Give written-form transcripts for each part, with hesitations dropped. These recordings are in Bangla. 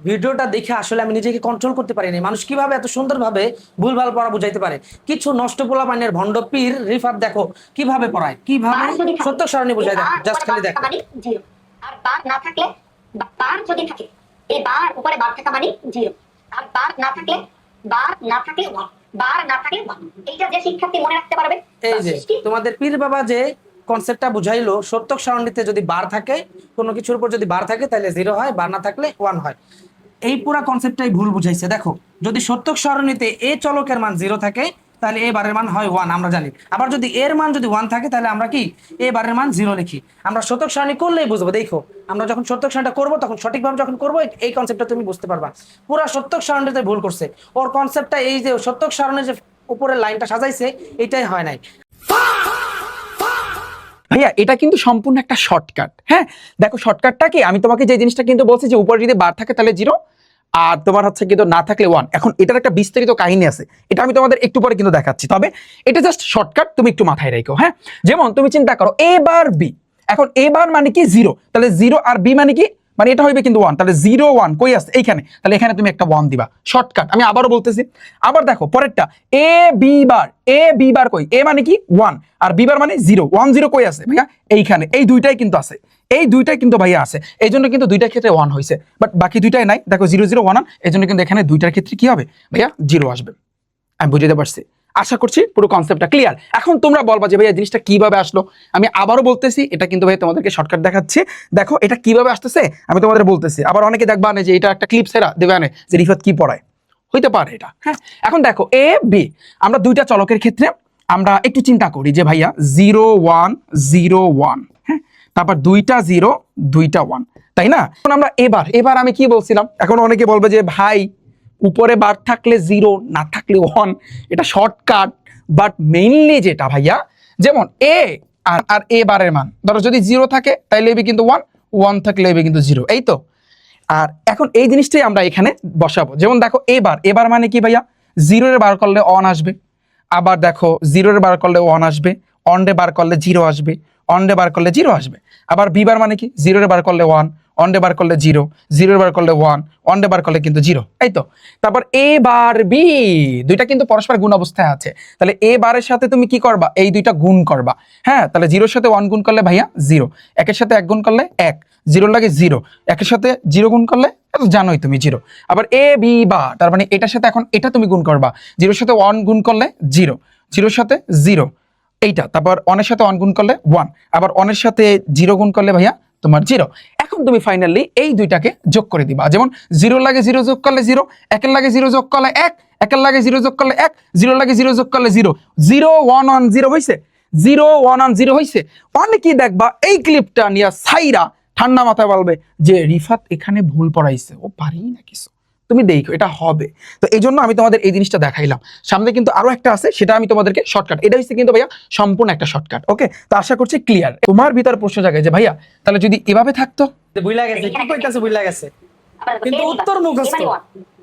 ভিডিওটা দেখে আসলে আমি নিজেকে কন্ট্রোল করতে পারিনি, মানুষ কিভাবে এত সুন্দরভাবে ভুলভাল পড়া বুঝাইতে পারে। কিছু নষ্ট পোলা পানের ভণ্ড পীর রিফাত দেখো কিভাবে পড়ায়, কিভাবে সত্য সারণী বুঝাই, দেখো জাস্ট খালি দেখো। আর বার না থাকলে, বার যদি থাকে, এই বার উপরে বার থাকা মানে জিরো, আর বার না থাকলে, বার না থাকলে ওয়ান, বার না থাকলে ওয়ান। এইটা যে শিক্ষার্থী মনে রাখতে পারবে, এই যে তোমাদের পীর বাবা যে কনসেপ্টটা বুঝাইলো, সত্যক সারণীতে যদি বার থাকে, কোনো কিছুর উপর যদি বার থাকে তাহলে জিরো হয়, বার না থাকলে ওয়ান হয়। এই পুরা কনসেপ্টটাই ভুল বুঝাইছে। দেখো যদি সত্যক সারণীতে এ চলকের মান জিরো থাকে তাহলে এ বারের মান হয় ওয়ান, আমরা জানি। আবার যদি এর মান যদি ওয়ান থাকে তাহলে আমরা কি এ বারের মান জিরো লিখি। আমরা শতক সারণী করলেই বুঝবো। দেখো আমরা যখন শতক সারণীটা করবো তখন সঠিকভাবে যখন করবো এই কনসেপ্টটা তুমি বুঝতে পারবা। পুরা সত্যক সারণীতে ভুল করছে, ওর কনসেপ্টটা এই যে সত্যক সারণীর যে উপরের লাইনটা সাজাইছে এটাই হয় নাই। ভাইয়া এটা কিন্তু সম্পূর্ণ একটা শর্টকাট। হ্যাঁ দেখো শর্টকাটটা কি, আমি তোমাকে যে জিনিসটা কিন্তু বলছি যে উপরে যদি বার থাকে তাহলে জিরো, আর তোমার হচ্ছে কিন্তু না থাকলে ওয়ান। এখন এটার একটা বিস্তারিত কাহিনী আছে, এটা আমি তোমাদের একটু পরে কিন্তু দেখাচ্ছি, তবে এটা জাস্ট শর্টকাট, তুমি একটু মাথায় রেখো। হ্যাঁ যেমন তুমি চিন্তা করো এ বার বি, এখন এ বার মানে কি জিরো, তাহলে জিরো, আর বি মানে কি, মানে এটা হইবে কিন্তু ওয়ান, তাহলে জিরো ওয়ান কই আছে এইখানে, তাহলে এখানে তুমি একটা ওয়ান দিবা, শর্টকাট। আমি আবারও বলতেছি। আবার দেখো পরেরটা A B bar, A B বার কই, এ মানে কি ওয়ান, আর বি বার মানে জিরো, ওয়ান জিরো কই আছে ভাইয়া এইখানে, এই দুইটাই কিন্তু আছে, এই দুইটাই কিন্তু ভাইয়া আছে, এই জন্য কিন্তু দুইটার ক্ষেত্রে ওয়ান হয়েছে, বাট বাকি দুইটাই নাই। দেখো জিরো জিরো ওয়ান, এই জন্য কিন্তু এখানে দুইটার ক্ষেত্রে কি হবে ভাইয়া, জিরো আসবে। আমি বুঝতে পারছি, আশা করছি পুরো কনসেপ্টটা ক্লিয়ার। এখন তোমরা বলবা যে ভাইয়া জিনিসটা কিভাবে আসলো। আমি আবারও বলতেছি, এটা কিন্তু ভাই তোমাদেরকে শর্টকাট দেখাচ্ছি। দেখো এটা কিভাবে আসতেছে আমি তোমাদের বলতেছি। আবার অনেকে দেখবা না যে এটা একটা ক্লিপ সেরা দেবে না যে রিফাত কি পড়ায়, হইতে পারে এটা। হ্যাঁ এখন দেখো এ বি, আমরা দুইটা চলকের ক্ষেত্রে আমরা একটু চিন্তা করি যে ভাইয়া 0 1 0 1, হ্যাঁ তারপর দুইটা জিরো দুইটা ওয়ান, তাই না? এখন আমরা এবার আমি কি বলছিলাম, এখন অনেকে বলবে যে ভাই উপরে বার থাকলে জিরো, না থাকলে ওয়ান, এটা শর্টকাট। বাট মেইনলি যেটা ভাইয়া, যেমন এ আর এ বারের মান ধরো যদি জিরো থাকে তাইলে এবি কিন্তু ওয়ান, ওয়ান থাকলে এবি কিন্তু জিরো, এই তো। আর এখন এই জিনিসটাই আমরা এখানে বসাবো। যেমন দেখো এবার মানে কি ভাইয়া, জিরোর বার করলে অন আসবে, আবার দেখো জিরোর বার করলে ওয়ান আসবে, অনডে বার করলে জিরো আসবে, অনডে বার করলে জিরো আসবে। আবার বি বার মানে কি, জিরোর বার করলে ওয়ান, অনডে বার করলে জিরো, জিরোর বার করলে ওয়ান, অনডে বার করলে কিন্তু জিরো, এই তো। তারপর এ বার বি, দুইটা কিন্তু পরস্পর গুণ অবস্থায় আছে, তাহলে এ বারের সাথে তুমি কি করবা, এই দুইটা গুণ করবা। হ্যাঁ তাহলে জিরোর সাথে ওয়ান গুণ করলে ভাইয়া জিরো, একের সাথে এক গুণ করলে এক, জিরোর লাগে জিরো, একের সাথে জিরো গুণ করলে জানোই তুমি জিরো। আবার এ বি বা, তার মানে এটার সাথে এখন এটা তুমি গুণ করবা, জিরোর সাথে ওয়ান গুণ করলে জিরো, জিরোর সাথে জিরো এইটা, তারপর অনের সাথে ওয়ান গুণ করলে ওয়ান, আবার অনের সাথে জিরো গুণ করলে ভাইয়া তোমার জিরো। এখন তুমি ফাইনালি এই দুইটাকে যোগ করে দিবা। যেমন জিরো লাগে জিরো যোগ করলে জিরো, একের লাগে জিরো যোগ করলে এক, একের লাগে জিরো যোগ করলে এক, জিরো লাগে জিরো যোগ করলে zero, zero one one zero হয়েছে, জিরো ওয়ান ওয়ান জিরো হয়েছে। অনেকেই দেখবা এই ক্লিপটা নিয়ে সাইরা ঠান্ডা মাথায় বলবে যে রিফাত এখানে ভুল পড়াইছে, ও পারি না কিছু। তুমি দেখো এটা হবে। তো এই জন্য আমি তোমাদের এই জিনিসটা দেখাইলাম। সামনে কিন্তু আরো একটা আছে, সেটা আমি তোমাদেরকে শর্টকাট, এটা হচ্ছে কিন্তু ভাইয়া সম্পূর্ণ একটা শর্টকাট। ওকে তো আশা করছি ক্লিয়ার। তোমার ভিতর প্রশ্ন জাগে যে ভাইয়া তাহলে যদি এভাবে থাকতো, বুঝলা গেছে কি কইতাছে, বুঝলা গেছে, কিন্তু উত্তর মুখস্থ।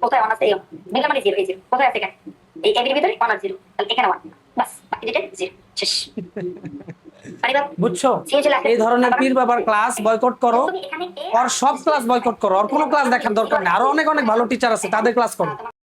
কোথায় ওয়ান আছে, বিটা মানে জিরো, এই জিরো কোথায় আছে এখানে, এই এবির ভিতরে ওয়ান আর জিরো, তাহলে এখানে ওয়ান, বাস বাকি দুটো জিরো, শেষ। বুঝছো? এই ধরনের পীর বাবার ক্লাস বয়কট করো, আর সব ক্লাস বয়কট করো, আর কোনো ক্লাস দেখার দরকার নেই। আরো অনেক অনেক ভালো টিচার আছে, তাদের ক্লাস করো।